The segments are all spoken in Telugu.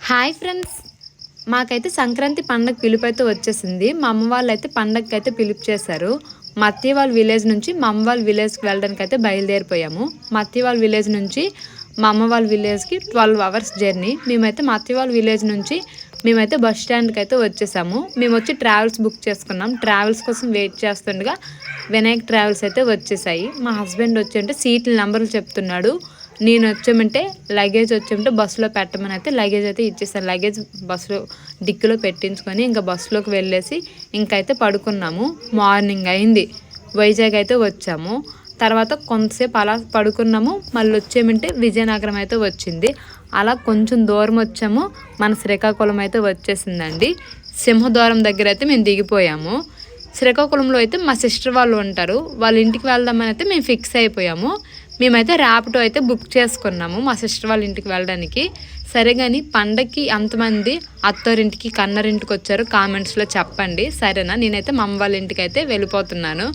హాయ్ ఫ్రెండ్స్, మాకైతే సంక్రాంతి పండగ పిలుపైతే వచ్చేసింది. మా అమ్మ వాళ్ళు అయితే పండగకైతే పిలుపు చేశారు. మా అత్తయ్య వాళ్ళ విలేజ్ నుంచి మా అమ్మ వాళ్ళ విలేజ్కి వెళ్ళడానికి అయితే బయలుదేరిపోయాము. మా అత్తయ్య వాళ్ళ విలేజ్ నుంచి మా అమ్మ వాళ్ళ విలేజ్కి 12 అవర్స్ జర్నీ. మేమైతే మా అత్తయ్య వాళ్ళ విలేజ్ నుంచి మేమైతే బస్ స్టాండ్కి అయితే వచ్చేసాము. మేము వచ్చి ట్రావెల్స్ బుక్ చేసుకున్నాం. ట్రావెల్స్ కోసం వెయిట్ చేస్తుండగా వినాయక్ ట్రావెల్స్ అయితే వచ్చేసాయి. మా హస్బెండ్ వచ్చి అంటే సీట్ల నెంబర్లు చెప్తున్నాడు. నేను వచ్చామంటే లగేజ్ వచ్చామంటే బస్సులో పెట్టమని అయితే లగేజ్ అయితే ఇచ్చేసాను. లగేజ్ బస్సులో డిక్కీలో పెట్టించుకొని ఇంకా బస్సులోకి వెళ్ళేసి ఇంకైతే పడుకున్నాము. మార్నింగ్ అయింది. వైజాగ్ అయితే వచ్చాము. తర్వాత కొంతసేపు అలా పడుకున్నాము. మళ్ళీ వచ్చామంటే విజయనగరం అయితే వచ్చింది. అలా కొంచెం దూరం వచ్చాము. మన శ్రీకాకుళం అయితే వచ్చేసిందండి. సింహద్వారం దగ్గర అయితే మేము దిగిపోయాము. శ్రీకాకుళంలో అయితే మా సిస్టర్ వాళ్ళు ఉంటారు. వాళ్ళ ఇంటికి వెళ్దామని అయితే మేము ఫిక్స్ అయిపోయాము. మేమైతే ర్యాపిడో అయితే బుక్ చేసుకున్నాము మా సిస్టర్ వాళ్ళ ఇంటికి వెళ్ళడానికి. సరే కానీ పండగకి అంతమంది అత్తోరింటికి కన్నరింటికి వచ్చారు కామెంట్స్లో చెప్పండి సరేనా. నేనైతే మా అమ్మ వాళ్ళ ఇంటికి అయితే వెళ్ళిపోతున్నాను.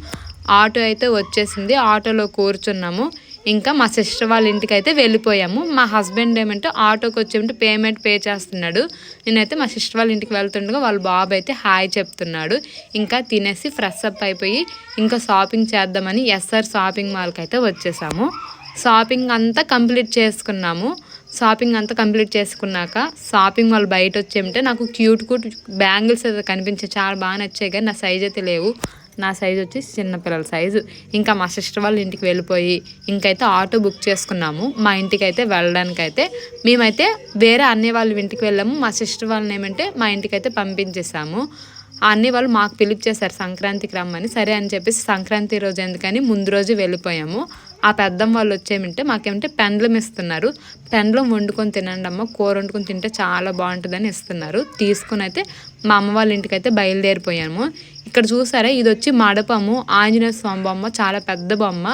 ఆటో అయితే వచ్చేసింది. ఆటోలో కూర్చున్నాము. ఇంకా మా సిస్టర్ వాళ్ళ ఇంటికి అయితే వెళ్ళిపోయాము. మా హస్బెండ్ ఏమంటే ఆటోకి వచ్చేమంటే పేమెంట్ పే చేస్తున్నాడు. నేనైతే మా సిస్టర్ వాళ్ళ ఇంటికి వెళ్తుండగా వాళ్ళ బాబు అయితే హాయ్ చెప్తున్నాడు. ఇంకా తినేసి ఫ్రెష్ అప్ అయిపోయి ఇంకా షాపింగ్ చేద్దామని ఎస్ఆర్ షాపింగ్ మాల్కి అయితే వచ్చేసాము. షాపింగ్ అంతా కంప్లీట్ చేసుకున్నాము. షాపింగ్ అంతా కంప్లీట్ చేసుకున్నాక షాపింగ్ మాల్ బయట వచ్చేమంటే నాకు క్యూట్ బ్యాంగిల్స్ అయితే కనిపించాయి. చాలా బాగా నచ్చాయి కానీ నా సైజ్ అయితే లేవు. నా సైజు వచ్చి చిన్నపిల్లల సైజు. ఇంకా మా సిస్టర్ వాళ్ళ ఇంటికి వెళ్ళిపోయి ఇంకైతే ఆటో బుక్ చేసుకున్నాము మా ఇంటికి అయితే వెళ్ళడానికైతే. మేమైతే వేరే అన్నయ్య వాళ్ళ ఇంటికి వెళ్ళాము. మా సిస్టర్ వాళ్ళని ఏమంటే మా ఇంటికి అయితే పంపించేసాము. ఆ అన్నయ్య వాళ్ళు మాకు పిలుపు చేశారు సంక్రాంతికి రమ్మని. సరే అని చెప్పేసి సంక్రాంతి రోజు ఎందుకని ముందు రోజు వెళ్ళిపోయాము. ఆ పెద్దమ్మ వాళ్ళు వచ్చేమంటే మాకేమంటే పెండ్లం ఇస్తున్నారు. పెండ్లం వండుకొని తినండి అమ్మ, కూర వండుకొని తింటే చాలా బాగుంటుందని ఇస్తున్నారు. తీసుకుని అయితే మా అమ్మ వాళ్ళ ఇంటికి అయితే బయలుదేరిపోయాము. ఇక్కడ చూసారా, ఇది వచ్చి మడపము ఆంజనేయ స్వామి బొమ్మ, చాలా పెద్ద బొమ్మ.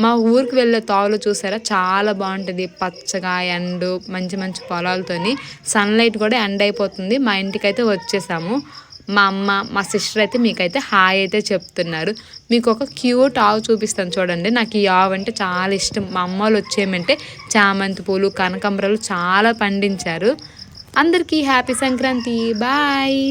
మా ఊరికి వెళ్ళే తావులు చూసారా చాలా బాగుంటుంది. పచ్చగా ఎండు మంచి మంచి పొలాలతోని సన్లైట్ కూడా ఎండ్ అయిపోతుంది. మా ఇంటికి అయితే వచ్చేసాము. మా అమ్మ మా సిస్టర్ అయితే మీకైతే హాయ్ అయితే చెప్తున్నారు. మీకు ఒక క్యూట్ ఆవు చూపిస్తాను చూడండి. నాకు ఈ ఆవు అంటే చాలా ఇష్టం. మా అమ్మ వాళ్ళు వచ్చేయమంటే చామంతి పూలు కనకాంబరాలు చాలా పండించారు. అందరికీ హ్యాపీ సంక్రాంతి. బాయ్.